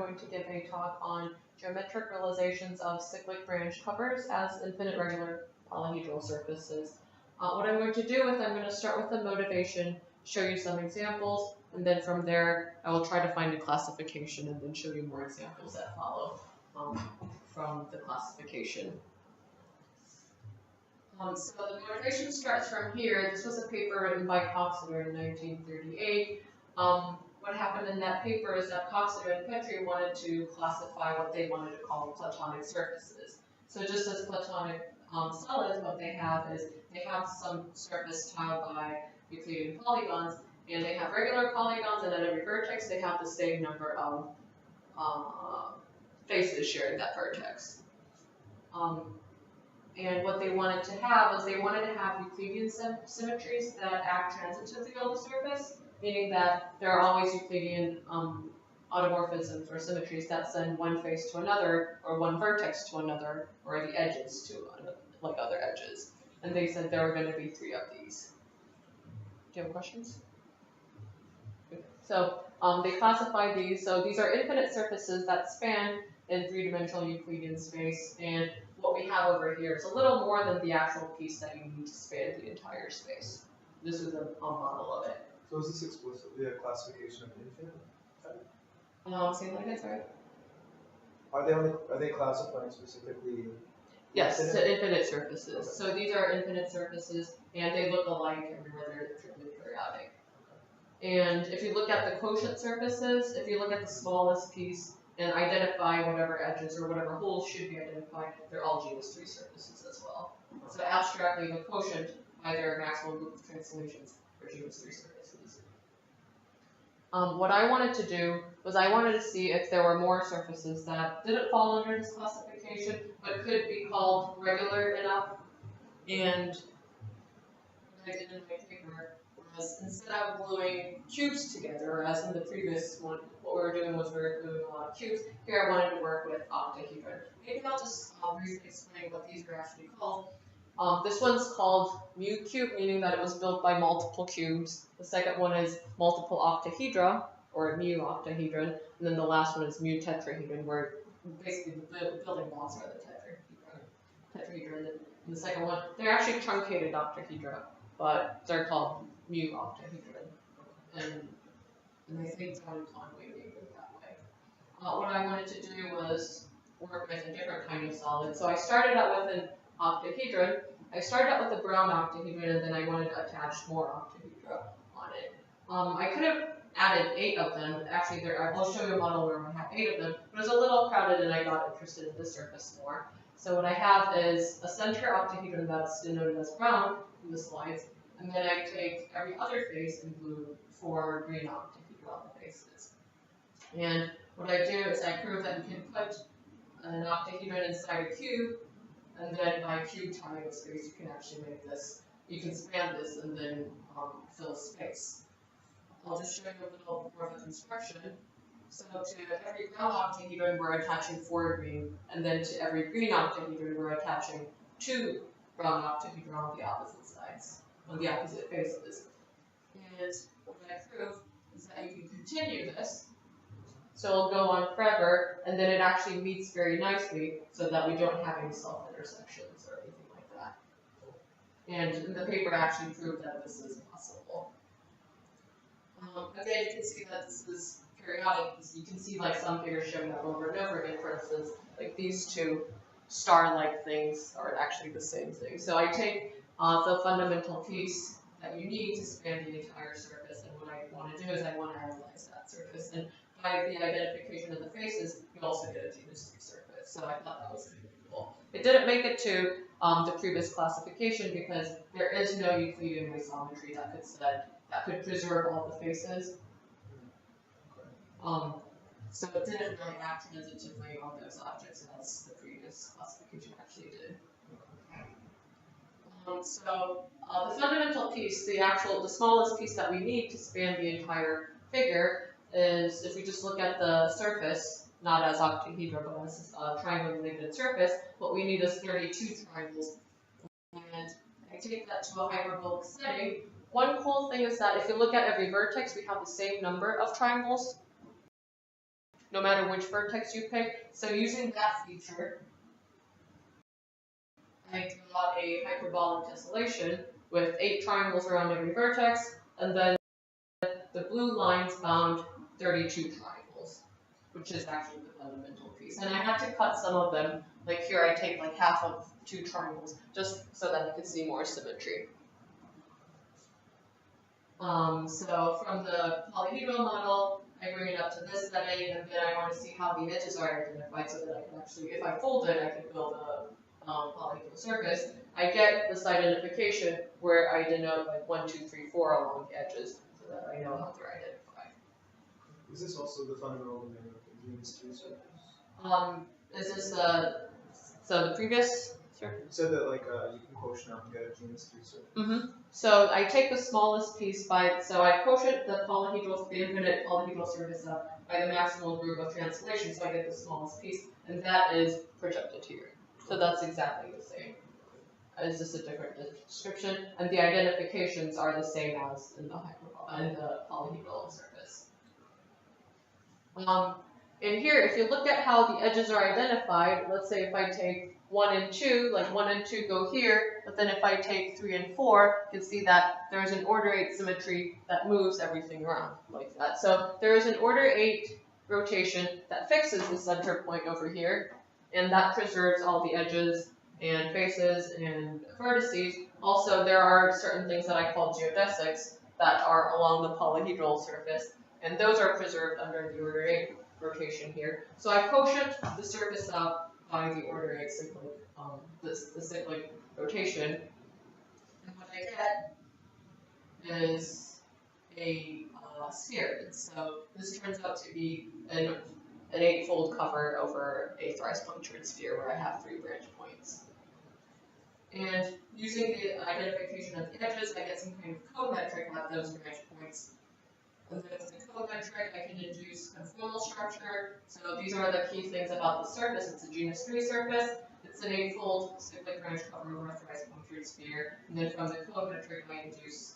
going to give a talk on geometric realizations of cyclic branch covers as infinite regular polyhedral surfaces. What I'm going to do is I'm going to start with the motivation, show you some examples, and then from there I will try to find a classification and then show you more examples that follow from the classification. So the motivation starts from here. This was a paper written by Coxeter in 1938. What happened in that paper is that Coxeter and Petrie wanted to classify what they wanted to call platonic surfaces. So just as platonic solids, what they have is they have some surface tiled by Euclidean polygons, and they have regular polygons, and at every vertex they have the same number of faces sharing that vertex. And what they wanted to have was they wanted to have Euclidean symmetries that act transitively on the surface, meaning that there are always Euclidean automorphisms or symmetries that send one face to another, or one vertex to another, or the edges to like other edges. And they said there were going to be 3 of these. Do you have questions? Okay. So they classified these. So these are infinite surfaces that span in 3-dimensional Euclidean space, and what we have over here is a little more than the actual piece that you need to span the entire space. This is a model of it. So is this explicitly a classification of infinite type? Say that again, sorry. Are they classifying specifically? Yes, to infinite surfaces. Okay. So these are infinite surfaces, and they look alike everywhere. They're triply periodic. Okay. And if you look at the quotient surfaces, if you look at the smallest piece and identify whatever edges or whatever holes should be identified, they're all genus 3 surfaces as well. Okay. So abstractly, the quotient by their maximum group of translations are genus 3 surfaces. What I wanted to do was I wanted to see if there were more surfaces that didn't fall under this classification, but could be called regular enough. And what I did in my paper was, instead of gluing cubes together, as in the previous one, what we were doing was we were gluing a lot of cubes. Here I wanted to work with octahedron. Maybe I'll just briefly explain what these are actually called. This one's called mu cube, meaning that it was built by multiple cubes. The second one is multiple octahedra, or mu octahedron, and then the last one is mu tetrahedron, where basically the building blocks are the tetrahedron. And the second one, they're actually truncated octahedra, but they're called mu octahedron. And I think John Conway named it that way. What I wanted to do was work with a different kind of solid. So I started out with an octahedron. I started out with a brown octahedron, and then I wanted to attach more octahedra on it. I could have added 8 of them. Actually, I'll show you a model where I have 8 of them, but it was a little crowded, and I got interested in the surface more. So what I have is a center octahedron that's denoted as brown in the slides, and then I take every other face and glue 4 green octahedra on the faces. And what I do is I prove that you can put an octahedron inside a cube, and then by cube tying the space, you can actually make this, you can span this and then fill space. I'll just show you a little more of a construction. So to every brown octahedron, we're attaching 4 green, and then to every green octahedron, we're attaching 2 brown octahedron on the opposite sides, on the opposite faces. And what I prove is that you can continue this. So it'll go on forever, and then it actually meets very nicely so that we don't have any self-intersections or anything like that. And the paper actually proved that this is possible. Again, you can see that this is periodic. You can see like some figures showing up over and over again. For instance, like these 2 star-like things are actually the same thing. So I take the fundamental piece that you need to span the entire surface, and what I want to do is I want to analyze that surface. And by the identification of the faces, you also get a genus 3 surface. So I thought that was pretty cool. It didn't make it to the previous classification because there is no Euclidean isometry that could preserve all the faces. So it didn't really act transitively on those objects as the previous classification actually did. So the fundamental piece, the smallest piece that we need to span the entire figure is, if we just look at the surface, not as octahedra, but as a triangle-related surface, what we need is 32 triangles. And I take that to a hyperbolic setting. One cool thing is that if you look at every vertex, we have the same number of triangles. no matter which vertex you pick. So using that feature, I draw a hyperbolic tessellation with 8 triangles around every vertex, and then the blue lines bound 32 triangles, which is actually the fundamental piece. And I had to cut some of them, like here I take like half of 2 triangles, just so that you could see more symmetry. So from the polyhedral model, I bring it up to this setting, and then I want to see how the edges are identified so that I can actually, if I fold it, I can build a polyhedral surface. I get this identification where I denote like 1, 2, 3, 4 along the edges so that I know how they're identified. Is this also the fundamental domain of the genus tree surface? Is this so the previous surface? You said that like you can quotient out and get a genus tree surface. Mm-hmm. So I take the smallest piece so I quotient the infinite polyhedral surface up by the maximal group of translation, so I get the smallest piece, and that is projected here. So that's exactly the same. It's just a different description, and the identifications are the same as in the polyhedral surface. In here, if you look at how the edges are identified, let's say if I take 1 and 2, like 1 and 2 go here, but then if I take 3 and 4, you can see that there's an order 8 symmetry that moves everything around like that. So there is an order 8 rotation that fixes the center point over here, and that preserves all the edges and faces and vertices. Also, there are certain things that I call geodesics that are along the polyhedral surface, and those are preserved under the order 8 rotation here. So I quotient the surface out by the order 8 cyclic, the cyclic rotation, and what I get is a sphere. And so this turns out to be an 8-fold cover over a thrice punctured sphere where I have 3 branch points. And using the identification of the edges, I get some kind of code metric at those branch points. And then with the code metric, I can induce conformal structure. So these are the key things about the surface. It's a genus 3 surface. It's an 8-fold cyclic branch cover over a thrice punctured sphere. And then from the code metric, I induce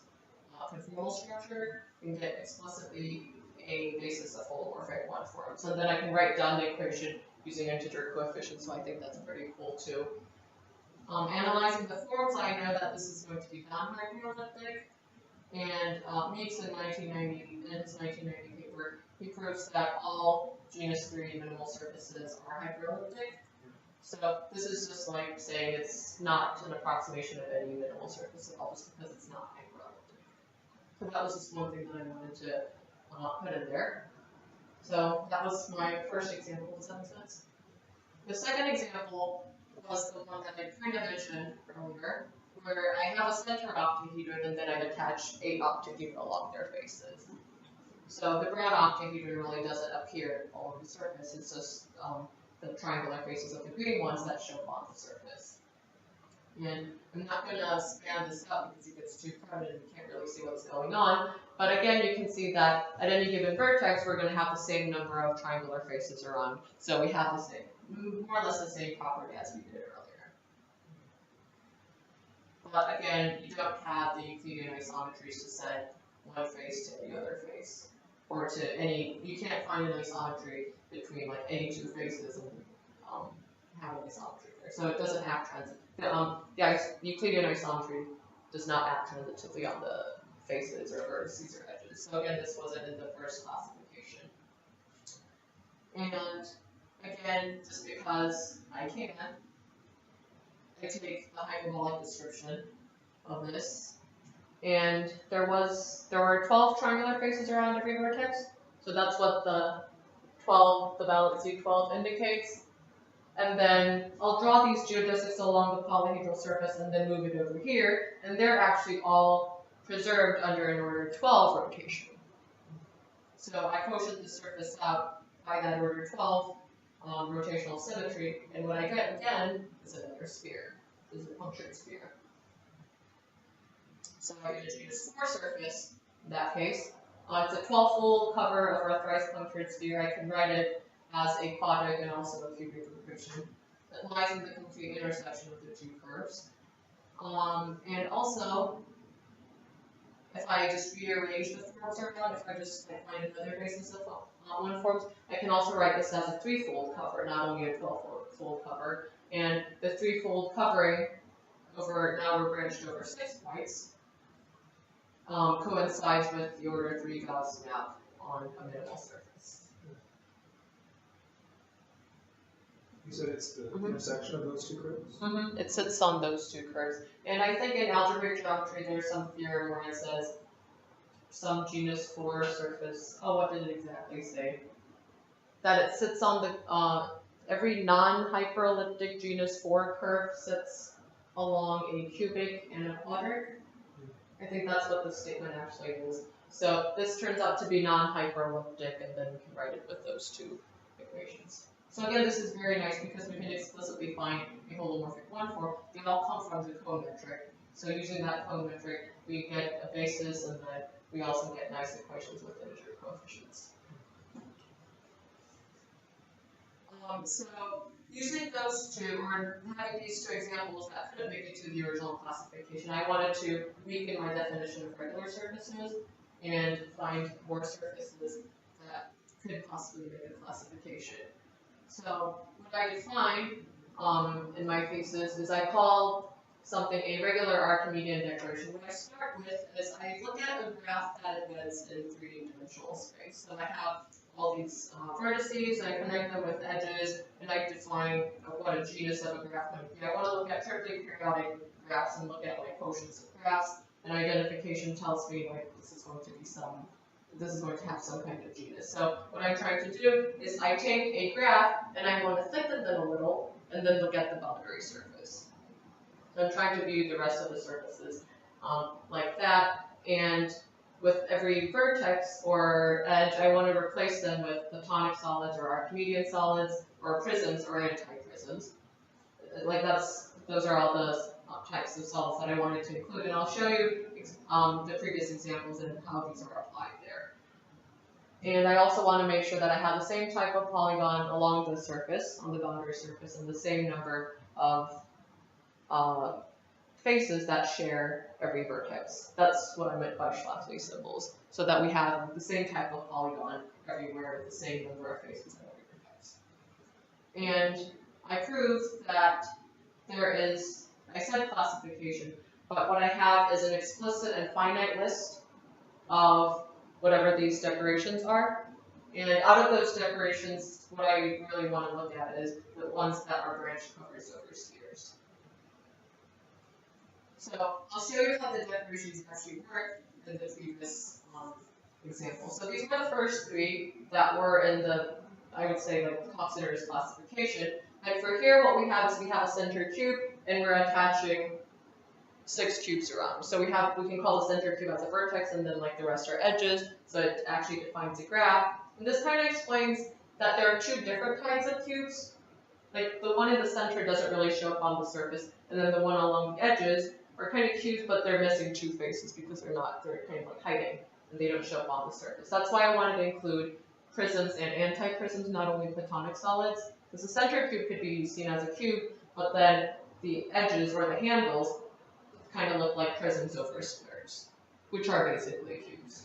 conformal structure and get explicitly a basis of holomorphic 1 form. So then I can write down the equation using integer coefficients. So I think that's pretty cool too. Analyzing the forms, I know that this is going to be non-hyperelliptic. And Meeks in his 1990 paper, he proves that all genus 3 minimal surfaces are hyperelliptic. So this is just like saying it's not an approximation of any minimal surface at all, just because it's not hyperelliptic. So that was just one thing that I wanted to put in there. So that was my first example. Does that make sense? The second example was the one that I kind of mentioned earlier, where I have a center octahedron and then I attach 8 octahedra along their faces. So the brown octahedron really doesn't appear all over the surface, it's just the triangular faces of the green ones that show up on the surface. And I'm not going to span this up because it gets too crowded and you can't really see what's going on. But again, you can see that at any given vertex, we're going to have the same number of triangular faces around. So we have the same, more or less the same property as we did earlier. But again, you don't have the Euclidean isometries to send one face to any other face. Or to any, you can't find an isometry between like any 2 faces and have an isometry there. So it doesn't act the Euclidean isometry does not act transitively on the faces or vertices or edges. So again, this wasn't in the first classification. And again, just because I can, I take the hyperbolic description of this. And there were 12 triangular faces around every vertex. So that's what the valence U12 indicates. And then I'll draw these geodesics along the polyhedral surface and then move it over here. And they're actually all preserved under an order 12 rotation. So I quotient the surface out by that order 12 rotational symmetry. And what I get again is another sphere. This is a punctured sphere. So I get a genus 4 surface in that case. It's a 12-fold cover over a thrice punctured sphere. I can write it as a quadratic and also a cubic recursion that lies in the complete intersection of the 2 curves. And also, if I just rearrange the forms around, if I just find another basis of one forms. I can also write this as a threefold cover, not only a 12-fold cover. And the threefold covering over, now we're branched over 6 points, coincides with the order 3 Gauss map on a minimal surface. You said it's the intersection of those two curves? It sits on those two curves. And I think in algebraic geometry there's some theorem where it says some genus 4 surface, oh, what did it exactly say? That it sits on the, every non-hyperelliptic genus 4 curve sits along a cubic and a quadrant. I think that's what the statement actually is. So this turns out to be non-hyperelliptic, and then we can write it with those two equations. So again, this is very nice because we can explicitly find a holomorphic one form. They all come from the cometric. So using that cometric, we get a basis, and then we also get nice equations with integer coefficients. So using those two, or having these two examples that couldn't make it to the original classification, I wanted to weaken my definition of regular surfaces and find more surfaces that could possibly make a classification. So what I define in my thesis is I call something a regular Archimedean decoration. What I start with is I look at a graph that embeds in 3D-dimensional space. So I have all these vertices, and I connect them with edges, and I define what a genus of a graph might be. I want to look at triply periodic graphs and look at like quotients of graphs, and identification tells me like this is going to have some kind of genus. So what I'm trying to do is I take a graph and I'm going to thicken them a little, and then look at the boundary surface. So I'm trying to view the rest of the surfaces like that, and with every vertex or edge, I want to replace them with platonic solids or Archimedean solids or prisms or anti-prisms. Like those are all the types of solids that I wanted to include, and I'll show you the previous examples and how these are applied there. And I also want to make sure that I have the same type of polygon along the surface, on the boundary surface, and the same number of faces that share every vertex. That's what I meant by Schwarzschild symbols, so that we have the same type of polygon everywhere with the same number of faces at every vertex. And I proved that there is, I said classification, but what I have is an explicit and finite list of whatever these decorations are. And out of those decorations, what I really want to look at is the ones that are branch covers over spheres. So I'll show you how the decorations actually work in the previous example. So these were the first 3 that were in the, I would say, like considered classification. And for here, what we have is we have a center cube, and we're attaching 6 cubes around. So we can call the center cube as a vertex, and then like the rest are edges. So it actually defines a graph. And this kind of explains that there are 2 different kinds of cubes. Like the one in the center doesn't really show up on the surface, and then the one along the edges are kind of cubes, but they're missing 2 faces because they're kind of like hiding, and they don't show up on the surface. That's why I wanted to include prisms and anti-prisms, not only platonic solids, because the center cube could be seen as a cube, but then the edges or the handles kind of look like prisms over squares, which are basically cubes.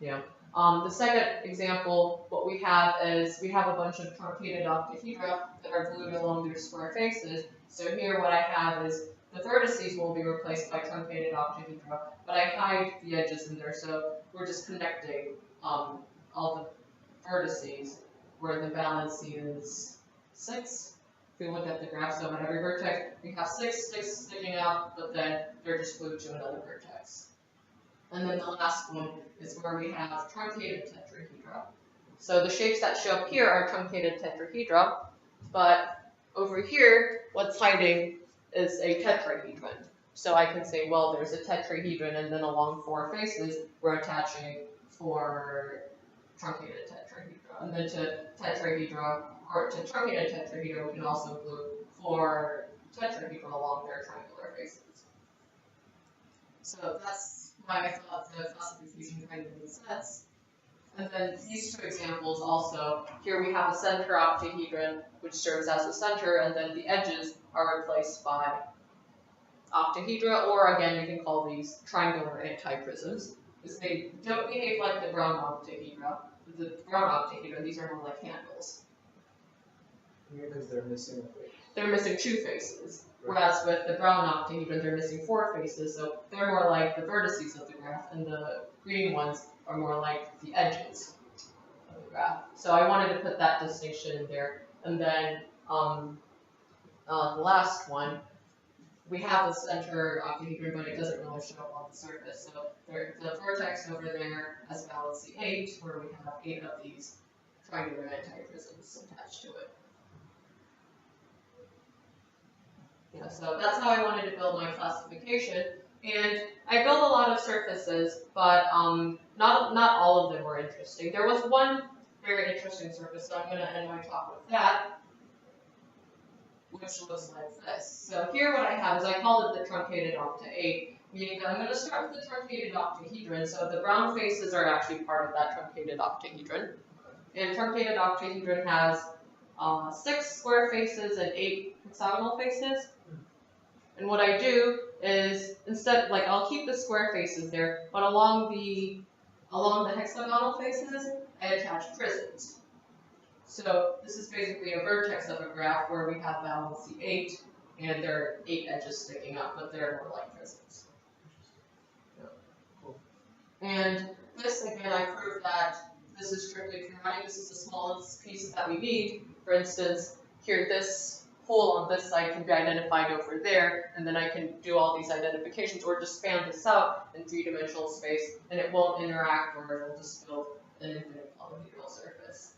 Yeah. The second example, what we have is we have a bunch of truncated octahedra that are glued along their square faces. So here what I have is the vertices will be replaced by truncated octahedra, but I hide the edges in there, so we're just connecting all the vertices where the balance is 6. If we look at the graph, so at every vertex, we have 6 sticks sticking out, but then they're just glued to another vertex. And then the last one is where we have truncated tetrahedra. So the shapes that show up here are truncated tetrahedra, but over here, what's hiding is a tetrahedron. So I can say, well, there's a tetrahedron, and then along 4 faces, we're attaching 4 truncated tetrahedra. And then to tetrahedra, or to truncated tetrahedra, we can also glue 4 tetrahedra along their triangular faces. So that's why I thought the classification kind of made sense. And then these 2 examples also, here we have a center octahedron, which serves as the center, and then the edges are replaced by octahedra, or again, you can call these triangular antiprisms, because they don't behave like the brown octahedra. the brown octahedron, these are more like handles. Because they're missing a face. They're missing 2 faces. Whereas with the brown octahedron, they're missing 4 faces, so they're more like the vertices of the graph, and the green ones are more like the edges of the graph. So I wanted to put that distinction in there. And then the last one, we have the center octahedron, but it doesn't really show up on the surface. So the vertex over there has valency 8, where we have 8 of these triangular antiprisms attached to it. Yeah, so that's how I wanted to build my classification. And I built a lot of surfaces, but not all of them were interesting. There was one very interesting surface, so I'm going to end my talk with that, which looks like this. So here what I have is I called it the truncated octa 8, meaning that I'm going to start with the truncated octahedron. So the brown faces are actually part of that truncated octahedron. And truncated octahedron has 6 square faces and 8 hexagonal faces. And what I do is, instead, like, I'll keep the square faces there, but along the hexagonal faces, I attach prisms. So this is basically a vertex of a graph where we have valency 8, and there are 8 edges sticking up, but they're more like prisms. Yeah. Cool. And this, again, I proved that this is strictly periodic. This is the smallest piece that we need. For instance, here, this hole on this side can be identified over there, and then I can do all these identifications, or just span this out in 3-dimensional space, and it won't interact, or it will just build an infinite polyhedral surface.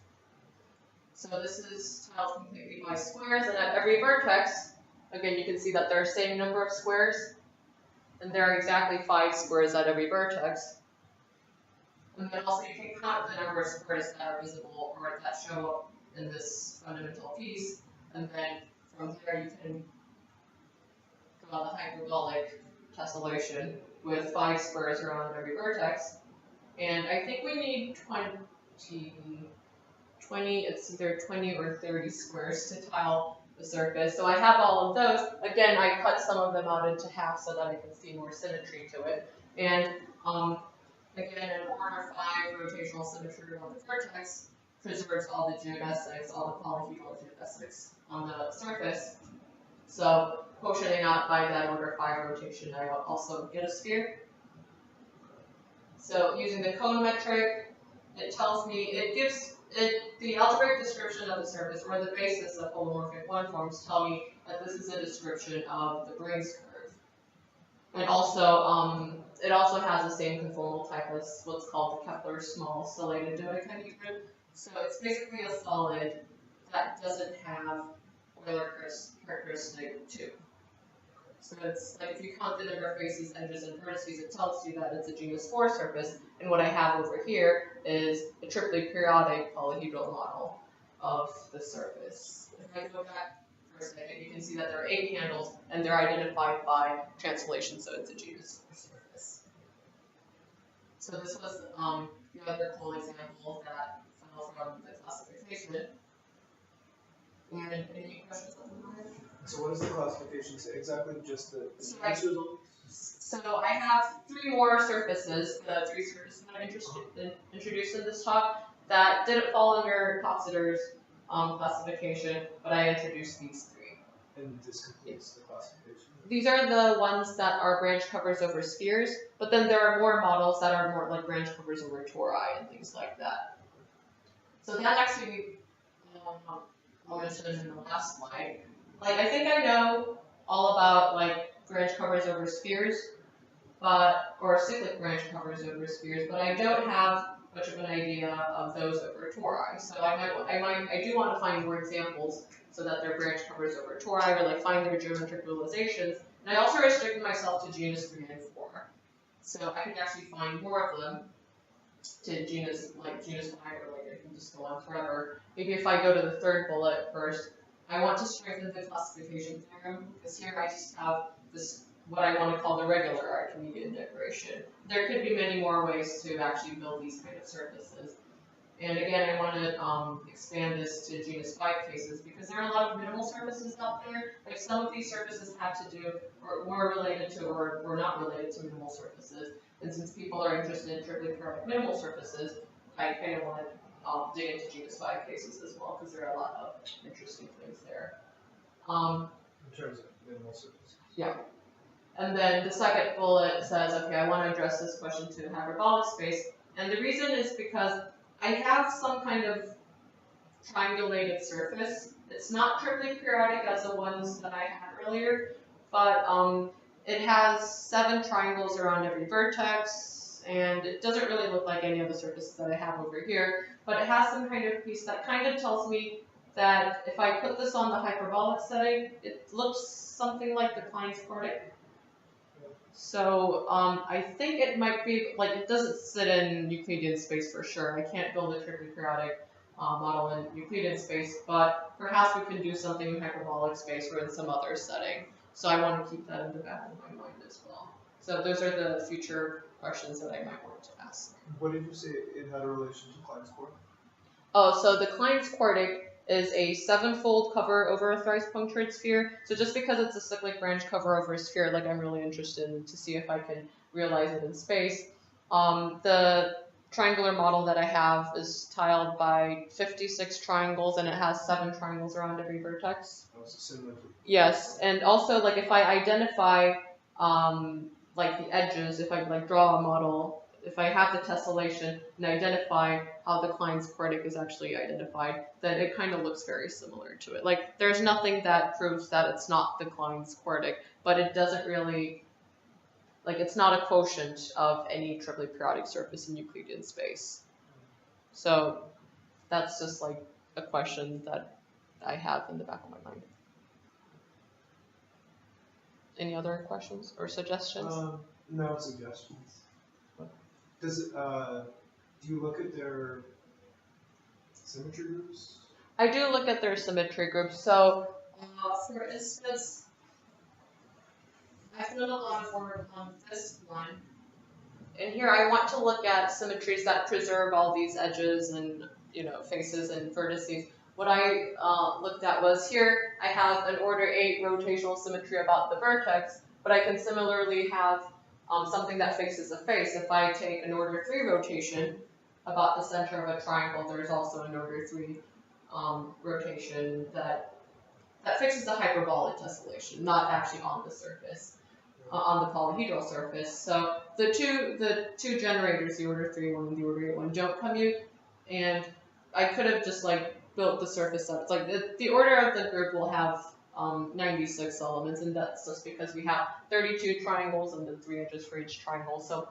So this is tiled completely by squares, and at every vertex, again, you can see that there are the same number of squares, and there are exactly 5 squares at every vertex. And then also you can count the number of squares that are visible, or that show up in this fundamental piece, and then from there you can draw the hyperbolic tessellation with 5 squares around every vertex. And I think we need 20, it's either 20 or 30 squares to tile the surface. So I have all of those. Again, I cut some of them out into half so that I can see more symmetry to it. And again, an order 5 rotational symmetry around the vertex preserves all the geodesics, all the polyhedral geodesics on the surface. So quotienting out by that order 5 rotation, I also get a sphere. So using the cone metric, it tells me, it gives the algebraic description of the surface, or the basis of holomorphic one-forms, tell me that this is a description of the Briggs curve. And also, it also has the same conformal type as what's called the Kepler small stellated dodecahedron. So it's basically a solid that doesn't have Euler characteristic 2. So it's like if you count the number of faces, edges, and vertices, it tells you that it's a genus 4 surface. And what I have over here is a triply periodic polyhedral model of the surface. If I go back for a second, you can see that there are 8 handles, and they're identified by translation, so it's a genus 4 surface. So this was the other cool example that fell from the classification. And any questions on that? So what does the classification say? Exactly just the So I have 3 more surfaces, the 3 surfaces that I introduced in this talk, that didn't fall under Coxeter's classification, but I introduced these 3. And this completes the classification? These are the ones that are branch covers over spheres, but then there are more models that are more like branch covers over tori and things like that. So that actually, I'll mention in the last slide. Like, I think I know all about, like, branch covers over spheres, or cyclic branch covers over spheres, but I don't have much of an idea of those over tori. So I do want to find more examples so that they're branch covers over tori, or like find their geometric realizations. And I also restricted myself to genus 3 and 4. So I can actually find more of them to genus 5, or like I can just go on forever. Maybe if I go to the 3rd bullet first, I want to strengthen the classification theorem, because here I just have this, what I want to call the regular Archimedean decoration. There could be many more ways to actually build these kind of surfaces. And again, I want to expand this to genus 5 cases, because there are a lot of minimal surfaces out there. Like some of these surfaces have to do, or were related to, or were not related to minimal surfaces. And since people are interested in triply periodic minimal surfaces, I kind of want to dig into genus 5 cases as well, because there are a lot of interesting things there. In terms of minimal surfaces. Yeah. And then the second bullet says, okay, I want to address this question to hyperbolic space. And the reason is because I have some kind of triangulated surface. It's not triply periodic as the ones that I had earlier, but it has 7 triangles around every vertex, and it doesn't really look like any of the surfaces that I have over here, but it has some kind of piece that kind of tells me that if I put this on the hyperbolic setting, it looks something like the Klein's quartic. So I think it might be, like, it doesn't sit in Euclidean space for sure. I can't build a triply periodic model in Euclidean space, but perhaps we can do something in hyperbolic space or in some other setting. So I want to keep that in the back of my mind as well. So those are the future questions that I might want to ask. What did you say it had a relation to Klein's quartic? Oh, so the Klein's quartic is a 7-fold cover over a thrice punctured sphere. So just because it's a cyclic branch cover over a sphere, like I'm really interested in to see if I can realize it in space. The triangular model that I have is tiled by 56 triangles, and it has 7 triangles around every vertex. Oh, so similar to. Yes, and also like if I identify like the edges, if I like draw a model, if I have the tessellation and identify how the Klein's quartic is actually identified, then it kind of looks very similar to it. Like there's nothing that proves that it's not the Klein's quartic, but it doesn't really, like it's not a quotient of any triply periodic surface in Euclidean space. So that's just like a question that I have in the back of my mind. Any other questions or suggestions? No suggestions. Does it, do you look at their symmetry groups? I do look at their symmetry groups. So, for instance, I've done a lot of work on this one. And here I want to look at symmetries that preserve all these edges and, you know, faces and vertices. What I looked at was here I have an order 8 rotational symmetry about the vertex, but I can similarly have something that faces a face. If I take an order 3 rotation about the center of a triangle, there's also an order 3 rotation that fixes the hyperbolic tessellation, not actually on the surface, on the polyhedral surface. So the two generators, the order 3 one and the order 8 one, don't commute, and I could have just like built the surface up. It's like the order of the group will have 96 elements, and that's just because we have 32 triangles and then 3 edges for each triangle. So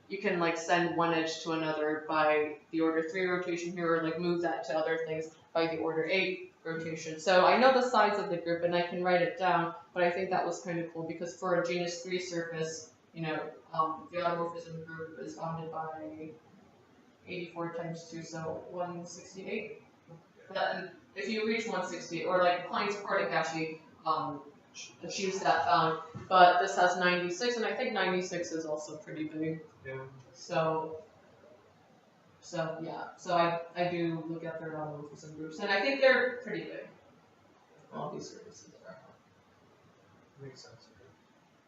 you can like send one edge to another by the order 3 rotation here, or like move that to other things by the order 8 rotation. So I know the size of the group and I can write it down, but I think that was kind of cool because for a genus 3 surface, you know, the automorphism group is bounded by 84 times 2, so 168. But if you reach 168, or like Klein's quartic actually achieves that bound, but this has 96, and I think 96 is also pretty big. Yeah. So yeah, so I do look at their automorphism groups, and I think they're pretty big. All these surfaces are. Makes sense.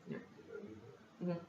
Yeah. Mm-hmm.